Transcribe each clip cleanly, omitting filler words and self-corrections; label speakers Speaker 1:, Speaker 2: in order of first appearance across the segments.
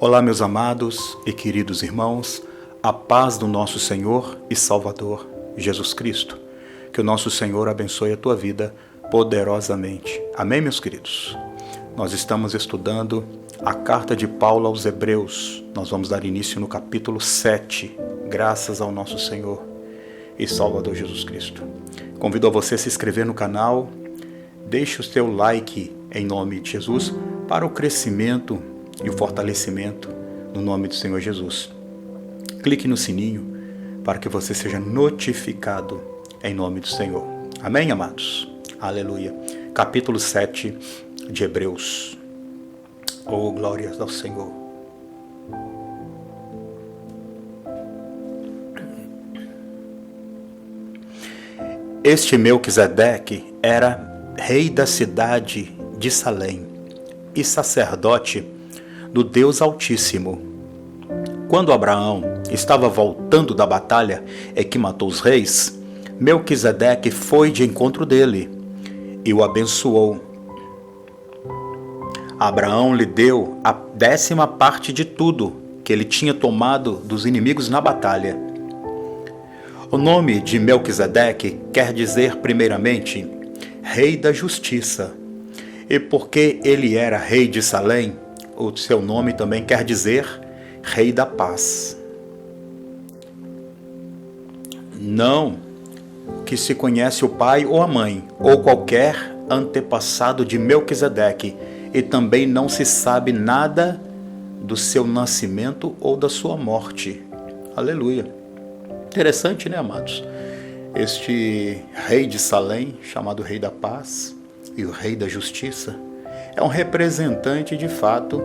Speaker 1: Olá, meus amados e queridos irmãos, a paz do nosso Senhor e Salvador, Jesus Cristo. Que o nosso Senhor abençoe a tua vida poderosamente. Amém, meus queridos? Nós estamos estudando a carta de Paulo aos Hebreus. Nós vamos dar início no capítulo 7, graças ao nosso Senhor e Salvador Jesus Cristo. Convido a você a se inscrever no canal, deixe o seu like em nome de Jesus para o crescimento e o fortalecimento no nome do Senhor Jesus. Clique no sininho para que você seja notificado em nome do Senhor. Amém, amados? Aleluia. Capítulo 7 de Hebreus. Oh, glórias ao Senhor. Este Melquisedeque era rei da cidade de Salém e sacerdote do Deus Altíssimo. Quando Abraão estava voltando da batalha e que matou os reis, Melquisedeque foi de encontro dele e o abençoou. Abraão lhe deu a 10ª parte de tudo que ele tinha tomado dos inimigos na batalha. O nome de Melquisedeque quer dizer, primeiramente, Rei da Justiça. E porque ele era rei de Salém, o seu nome também quer dizer Rei da Paz. Não que se conhece o pai ou a mãe, ou qualquer antepassado de Melquisedeque, e também não se sabe nada do seu nascimento ou da sua morte. Aleluia. Interessante, né, amados? Este rei de Salém, chamado Rei da Paz, e o Rei da Justiça, é um representante de fato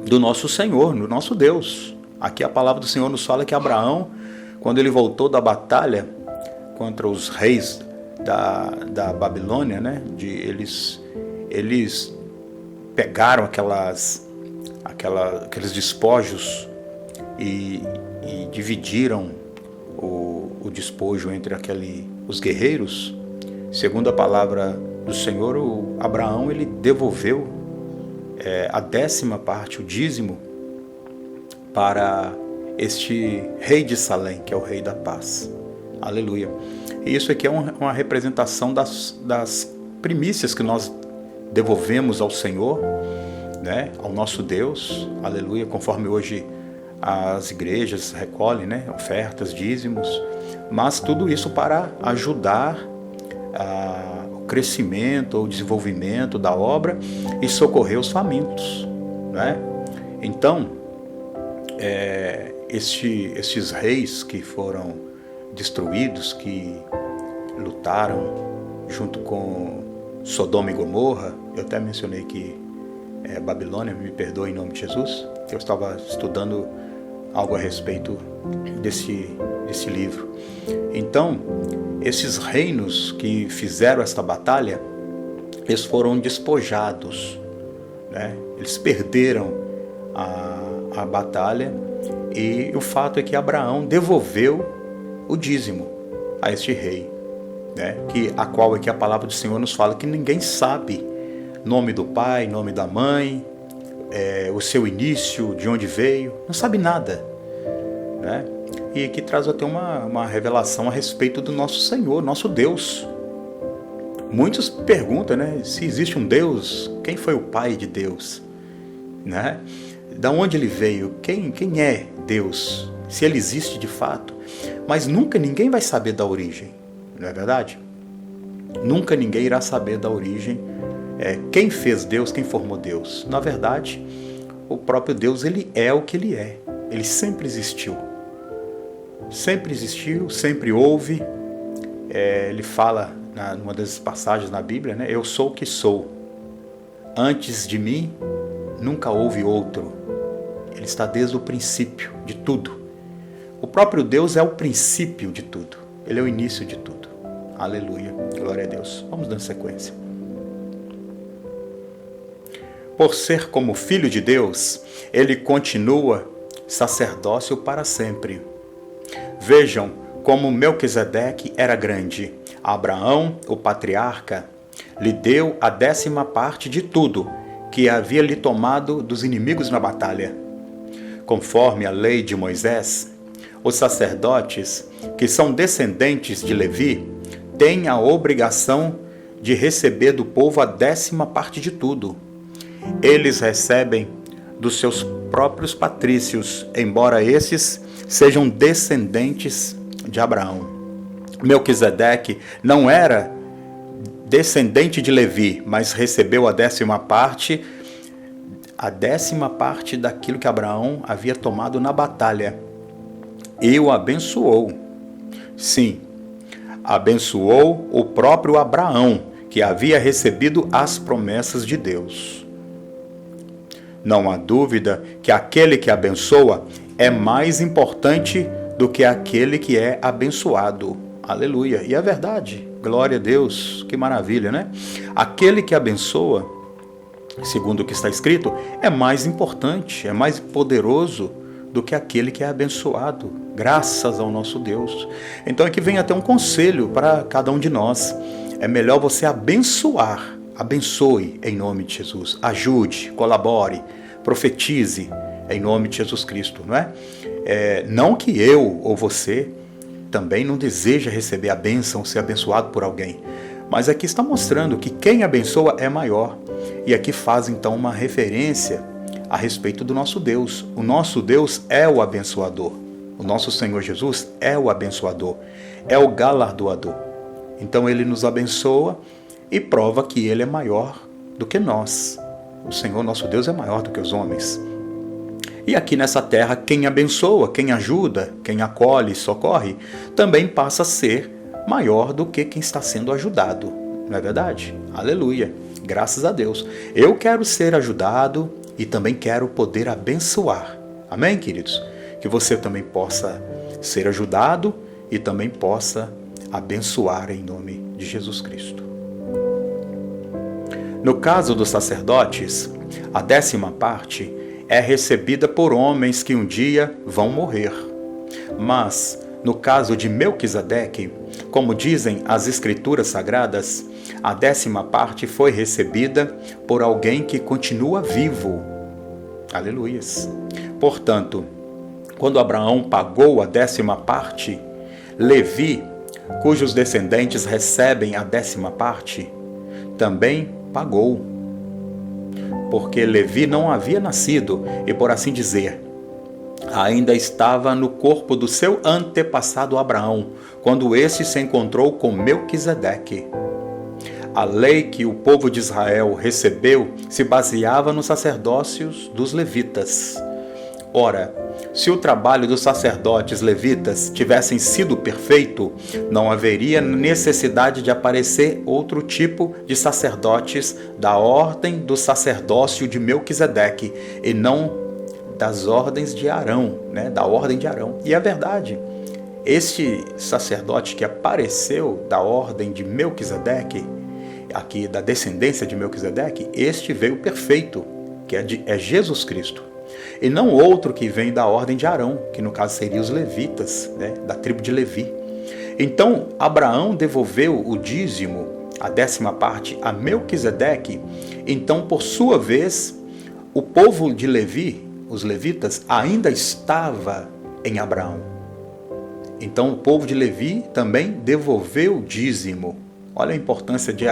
Speaker 1: do nosso Senhor, do nosso Deus. Aqui a palavra do Senhor nos fala que Abraão, quando ele voltou da batalha contra os reis da Babilônia, né, eles pegaram aqueles despojos e dividiram o despojo entre os guerreiros. Segundo a palavra do Senhor, Abraão ele devolveu a 10ª parte, o dízimo, para este rei de Salém, que é o Rei da Paz. Aleluia. E isso aqui é uma representação das primícias que nós devolvemos ao Senhor, né, ao nosso Deus. Aleluia. Conforme hoje as igrejas recolhem, né, ofertas, dízimos, mas tudo isso para ajudar o crescimento ou desenvolvimento da obra e socorrer os famintos, né? Então, estes reis que foram destruídos, que lutaram junto com Sodoma e Gomorra, eu até mencionei que Babilônia, me perdoe em nome de Jesus, eu estava estudando algo a respeito desse livro. Então, esses reinos que fizeram esta batalha, eles foram despojados, né? Eles perderam a batalha, e o fato é que Abraão devolveu o dízimo a este rei, né? A qual aqui a palavra do Senhor nos fala que ninguém sabe nome do pai, nome da mãe, o seu início, de onde veio, não sabe nada, né? E aqui traz até uma revelação a respeito do nosso Senhor, nosso Deus. Muitos perguntam, né, se existe um Deus, quem foi o pai de Deus, né? Da onde ele veio, quem é Deus, se ele existe de fato. Mas nunca ninguém vai saber da origem, não é verdade? Nunca ninguém irá saber da origem, quem fez Deus, quem formou Deus. Na verdade, o próprio Deus, ele é o que ele é. Ele sempre existiu. Sempre existiu, sempre houve. Ele fala, numa das passagens na Bíblia, né? Eu sou o que sou. Antes de mim, nunca houve outro. Ele está desde o princípio de tudo. O próprio Deus é o princípio de tudo. Ele é o início de tudo. Aleluia. Glória a Deus. Vamos dando sequência. Por ser como filho de Deus, ele continua sacerdócio para sempre. Vejam como Melquisedeque era grande. Abraão, o patriarca, lhe deu a 10ª parte de tudo que havia lhe tomado dos inimigos na batalha. conforme a lei de Moisés, os sacerdotes, que são descendentes de Levi, têm a obrigação de receber do povo a 10ª parte de tudo. Eles recebem dos seus próprios patrícios, embora esses sejam descendentes de Abraão. Melquisedeque não era descendente de Levi, mas recebeu a 10ª parte, daquilo que Abraão havia tomado na batalha. E o abençoou. Sim, abençoou o próprio Abraão, que havia recebido as promessas de Deus. Não há dúvida que aquele que abençoa é mais importante do que aquele que é abençoado. Aleluia! E é verdade. Glória a Deus. Que maravilha, né? Aquele que abençoa, segundo o que está escrito, é mais importante, é mais poderoso do que aquele que é abençoado. Graças ao nosso Deus. Então aqui vem até um conselho para cada um de nós. É melhor você abençoar. Abençoe em nome de Jesus. Ajude, colabore, profetize em nome de Jesus Cristo, não é? Não que eu ou você também não deseja receber a bênção, ser abençoado por alguém. Mas aqui está mostrando que quem abençoa é maior. E aqui faz então uma referência a respeito do nosso Deus. O nosso Deus é o abençoador. O nosso Senhor Jesus é o abençoador, é o galardoador. Então ele nos abençoa e prova que ele é maior do que nós. O Senhor nosso Deus é maior do que os homens. E aqui nessa terra, quem abençoa, quem ajuda, quem acolhe, socorre, também passa a ser maior do que quem está sendo ajudado. Não é verdade? Aleluia! Graças a Deus. Eu quero ser ajudado e também quero poder abençoar. Amém, queridos? Que você também possa ser ajudado e também possa abençoar em nome de Jesus Cristo. No caso dos sacerdotes, a 10ª parte é recebida por homens que um dia vão morrer. Mas, no caso de Melquisedeque, como dizem as Escrituras Sagradas, a 10ª parte foi recebida por alguém que continua vivo. Aleluias! Portanto, quando Abraão pagou a 10ª parte, Levi, cujos descendentes recebem a 10ª parte, também pagou. Porque Levi não havia nascido e, por assim dizer, ainda estava no corpo do seu antepassado Abraão, quando esse se encontrou com Melquisedeque. A lei que o povo de Israel recebeu se baseava nos sacerdócios dos levitas. Ora, se o trabalho dos sacerdotes levitas tivessem sido perfeito, não haveria necessidade de aparecer outro tipo de sacerdotes da ordem do sacerdócio de Melquisedeque e não das ordens de Arão, né? Da ordem de Arão. E é verdade, este sacerdote que apareceu da ordem de Melquisedeque, aqui da descendência de Melquisedeque, este veio perfeito, que é Jesus Cristo. E não outro que vem da ordem de Arão, que no caso seriam os levitas, né, da tribo de Levi. Então, Abraão devolveu o dízimo, a 10ª parte, a Melquisedeque. Então, por sua vez, o povo de Levi, os levitas, ainda estava em Abraão. Então, o povo de Levi também devolveu o dízimo. Olha a importância de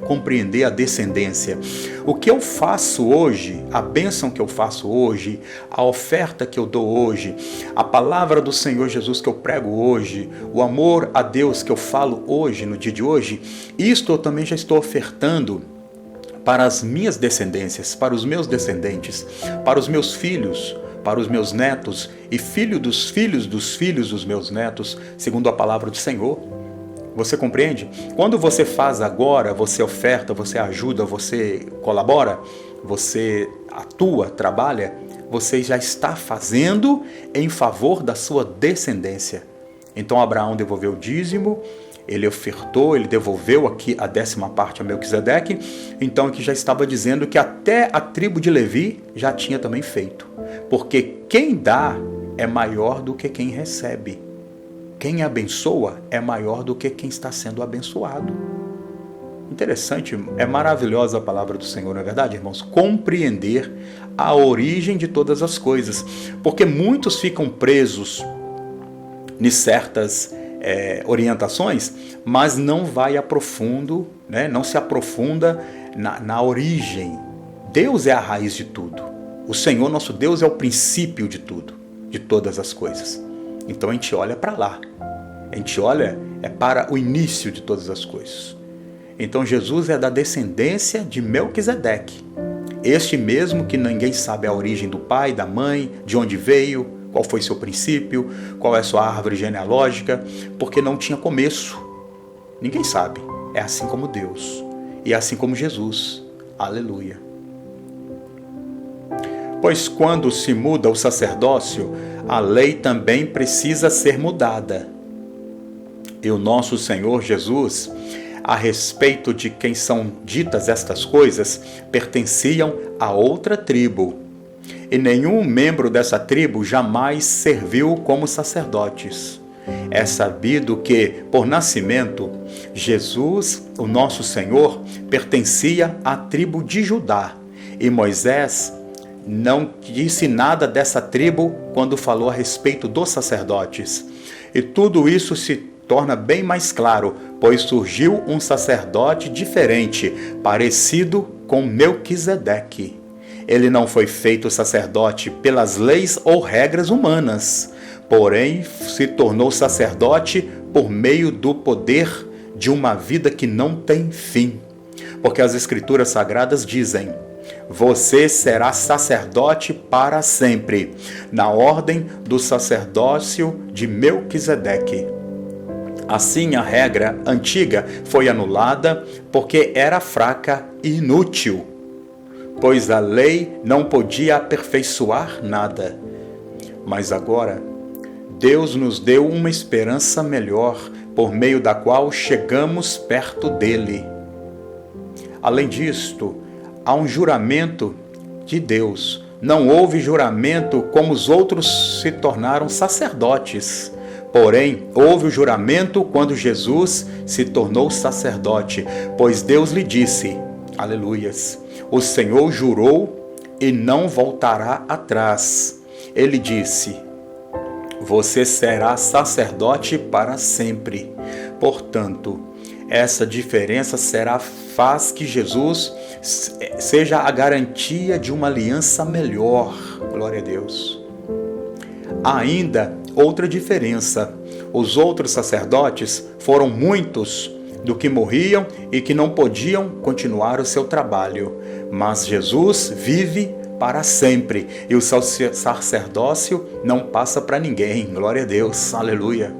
Speaker 1: compreender a descendência. O que eu faço hoje, a bênção que eu faço hoje, a oferta que eu dou hoje, a palavra do Senhor Jesus que eu prego hoje, o amor a Deus que eu falo hoje, no dia de hoje, isto eu também já estou ofertando para as minhas descendências, para os meus descendentes, para os meus filhos, para os meus netos e filhos dos filhos dos meus netos, segundo a palavra do Senhor. Você compreende? Quando você faz agora, você oferta, você ajuda, você colabora, você atua, trabalha, você já está fazendo em favor da sua descendência. Então Abraão devolveu o dízimo, ele ofertou, ele devolveu aqui a 10ª parte a Melquisedeque, então aqui já estava dizendo que até a tribo de Levi já tinha também feito. Porque quem dá é maior do que quem recebe. Quem abençoa é maior do que quem está sendo abençoado. Interessante, é maravilhosa a palavra do Senhor, não é verdade, irmãos? Compreender a origem de todas as coisas. Porque muitos ficam presos em certas orientações, mas não vai a profundo, né? Não se aprofunda na origem. Deus é a raiz de tudo. O Senhor, nosso Deus, é o princípio de tudo, de todas as coisas. Então a gente olha para lá. A gente olha para o início de todas as coisas. Então Jesus é da descendência de Melquisedeque. Este mesmo que ninguém sabe a origem do pai, da mãe, de onde veio, qual foi seu princípio, qual é sua árvore genealógica, porque não tinha começo. Ninguém sabe. É assim como Deus. E é assim como Jesus. Aleluia. Pois quando se muda o sacerdócio, a lei também precisa ser mudada. E o nosso Senhor Jesus, a respeito de quem são ditas estas coisas, pertenciam a outra tribo. E nenhum membro dessa tribo jamais serviu como sacerdotes. É sabido que, por nascimento, Jesus, o nosso Senhor, pertencia à tribo de Judá. E Moisés não disse nada dessa tribo quando falou a respeito dos sacerdotes. E tudo isso se torna bem mais claro, pois surgiu um sacerdote diferente, parecido com Melquisedeque. Ele não foi feito sacerdote pelas leis ou regras humanas, porém se tornou sacerdote por meio do poder de uma vida que não tem fim. Porque as Escrituras Sagradas dizem: você será sacerdote para sempre, na ordem do sacerdócio de Melquisedeque. Assim, a regra antiga foi anulada porque era fraca e inútil, pois a lei não podia aperfeiçoar nada. Mas agora, Deus nos deu uma esperança melhor, por meio da qual chegamos perto dele. Além disto, há um juramento de Deus. Não houve juramento como os outros se tornaram sacerdotes. Porém, houve o juramento quando Jesus se tornou sacerdote, pois Deus lhe disse, aleluias, o Senhor jurou e não voltará atrás. Ele disse, você será sacerdote para sempre. Portanto, essa diferença faz que Jesus seja a garantia de uma aliança melhor. Glória a Deus. Há ainda outra diferença. Os outros sacerdotes foram muitos do que morriam e que não podiam continuar o seu trabalho. Mas Jesus vive para sempre e o seu sacerdócio não passa para ninguém. Glória a Deus. Aleluia.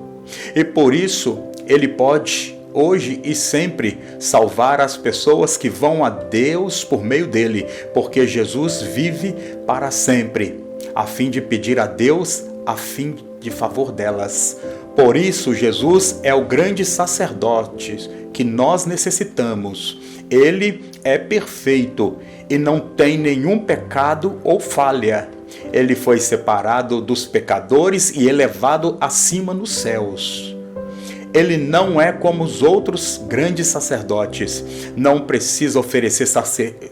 Speaker 1: E por isso ele pode hoje e sempre salvar as pessoas que vão a Deus por meio dele, porque Jesus vive para sempre, a fim de pedir a Deus a fim de favor delas. Por isso Jesus é o grande sacerdote que nós necessitamos. Ele é perfeito e não tem nenhum pecado ou falha. Ele foi separado dos pecadores e elevado acima nos céus. Ele não é como os outros grandes sacerdotes. Não precisa oferecer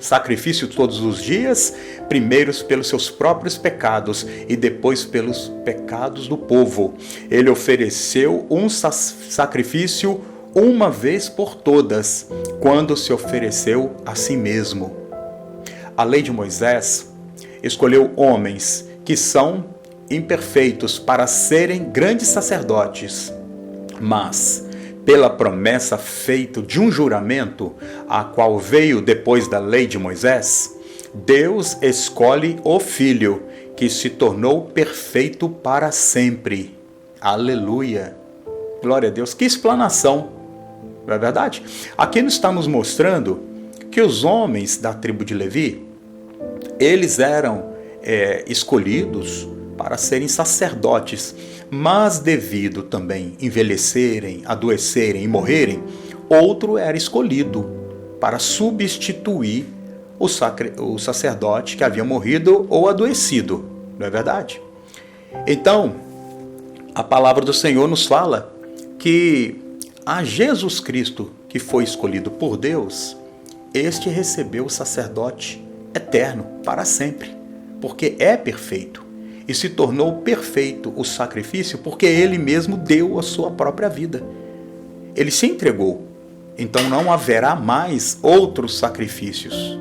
Speaker 1: sacrifício todos os dias, primeiro pelos seus próprios pecados e depois pelos pecados do povo. Ele ofereceu um sacrifício uma vez por todas, quando se ofereceu a si mesmo. A lei de Moisés escolheu homens que são imperfeitos para serem grandes sacerdotes. Mas, pela promessa feita de um juramento, a qual veio depois da lei de Moisés, Deus escolhe o Filho, que se tornou perfeito para sempre. Aleluia! Glória a Deus! Que explanação! Não é verdade? Aqui nos está nos mostrando que os homens da tribo de Levi, eles eram escolhidos para serem sacerdotes, mas devido também envelhecerem, adoecerem e morrerem, outro era escolhido para substituir o sacerdote que havia morrido ou adoecido, não é verdade? Então, a palavra do Senhor nos fala que a Jesus Cristo, que foi escolhido por Deus, este recebeu o sacerdote eterno para sempre, porque é perfeito. E se tornou perfeito o sacrifício porque ele mesmo deu a sua própria vida. Ele se entregou. Então não haverá mais outros sacrifícios.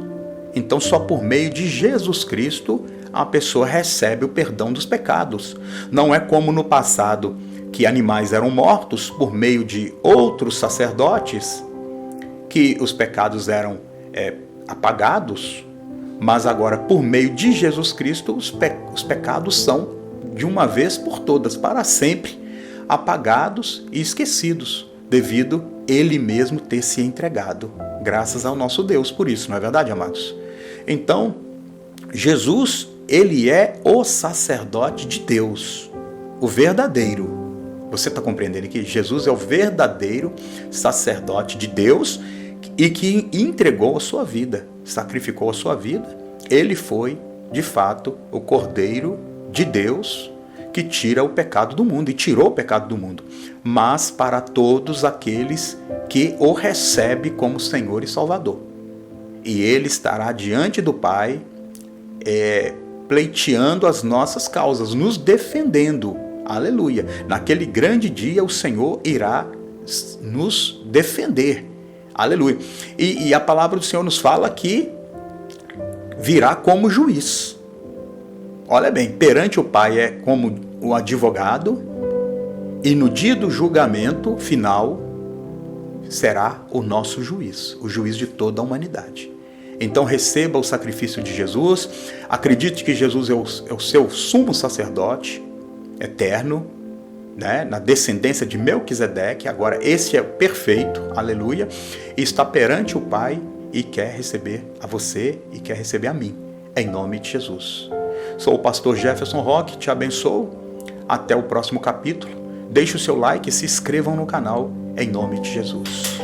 Speaker 1: Então só por meio de Jesus Cristo a pessoa recebe o perdão dos pecados. Não é como no passado, que animais eram mortos por meio de outros sacerdotes, que os pecados eram apagados, mas agora por meio de Jesus Cristo os pecados são de uma vez por todas, para sempre, apagados e esquecidos, devido ele mesmo ter se entregado, graças ao nosso Deus por isso, não é verdade, amados? Então, Jesus, ele é o sacerdote de Deus, o verdadeiro. Você está compreendendo que Jesus é o verdadeiro sacerdote de Deus e que entregou a sua vida, sacrificou a sua vida. Ele foi, de fato, o Cordeiro de Deus que tira o pecado do mundo e tirou o pecado do mundo, mas para todos aqueles que o recebem como Senhor e Salvador. E ele estará diante do Pai, pleiteando as nossas causas, nos defendendo. Aleluia! Naquele grande dia o Senhor irá nos defender. Aleluia! E a palavra do Senhor nos fala que virá como juiz. Olha bem, perante o Pai é como o advogado, e no dia do julgamento final será o nosso juiz, o juiz de toda a humanidade. Então receba o sacrifício de Jesus, acredite que Jesus é o seu sumo sacerdote eterno, né? Na descendência de Melquisedeque, agora esse é perfeito, aleluia, e está perante o Pai e quer receber a você e quer receber a mim, em nome de Jesus. Sou o pastor Jefferson Roque, te abençoo, até o próximo capítulo, deixe o seu like e se inscrevam no canal, em nome de Jesus.